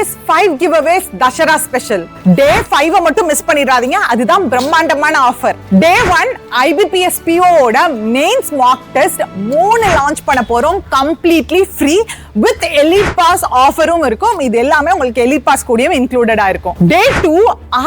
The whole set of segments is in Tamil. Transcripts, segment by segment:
days 5 giveaways Dashara special. Day 5 மட்டும் மிஸ் பண்ணிடாதீங்க. அதுதான் பிரம்மாண்டமான ஆஃபர். Day 1 IBPS PO ஓட மெயின்ஸ் மார்க் டெஸ்ட் 3 லான்ச் பண்ண போறோம் completely free with Elite Pass ஆஃபரும் இருக்கும். இது எல்லாமே உங்களுக்கு Elite Pass கூடவே இன்க்ளூடடா இருக்கும். Day 2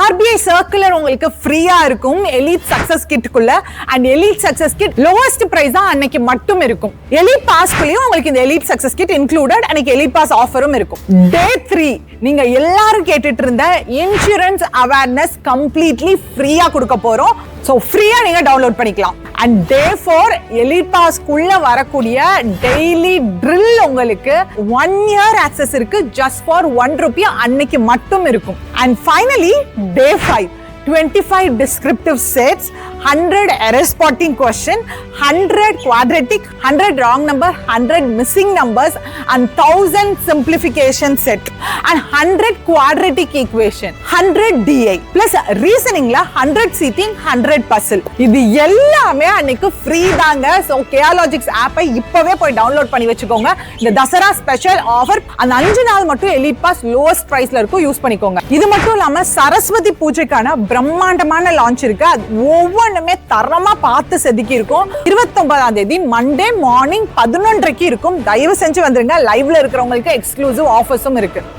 RBI சர்க்குலர் உங்களுக்கு ஃப்ரீயா இருக்கும் Elite Success Kit குள்ள and Elite Success Kit lowest price தான் அன்னைக்கு மட்டும் இருக்கும். Elite Pass குள்ளயும் உங்களுக்கு இந்த Elite Success Kit included அன்னைக்கு Elite Pass ஆஃபரும் இருக்கும். Day 3 நீங்க எல்லாரும் கேட்டுட்டு இருந்த இன்சூரன்ஸ் அவேர்னஸ் கம்ப்ளீட்லி ஃப்ரீயா கொடுக்க போறோம். சோ ஃப்ரீயா நீங்க டவுன்லோட் பண்ணிக்கலாம். அண்ட் Day 4 Elite Pass குள்ள வரக்கூடிய டெய்லி ட்ரில் உங்களுக்கு 1 year access இருக்கு just for 1 rupee அன்னைக்கு மட்டும் இருக்கும். And finally Day 5 25 descriptive sets, 100 error spotting question, 100 quadratic, 100 wrong number, 100 missing numbers and 1000 simplification set and 100 quadratic equation, 100 DI plus reasoning la 100 seating, 100 puzzle. இது எல்லாமே அன்னைக்கு ஃப்ரீ தாங்க. சோ Chaologics app இப்பவே போய் டவுன்லோட் பண்ணி வெச்சுக்கோங்க. இந்த தசரா ஸ்பெஷல் ஆஃபர் அந்த 5 நாள் மட்டும் Elite Pass lowest priceல இருக்கும், யூஸ் பண்ணிக்கோங்க. இது மட்டும் இல்லாம சரஸ்வதி பூஜைக்கான பிரம்மாண்டமான லான்ச் இருக்கு. அது ஒவ்வொன்றுமே தரமா பார்த்து செதுக்கி இருக்கும். 29ஆம் தேதி மண்டே மார்னிங் 11:30 இருக்கும். தயவு செஞ்சு வந்துருங்க. லைவ்ல இருக்கிறவங்களுக்கு எக்ஸ்க்ளூசிவ் ஆஃபர்ஸும் இருக்கு.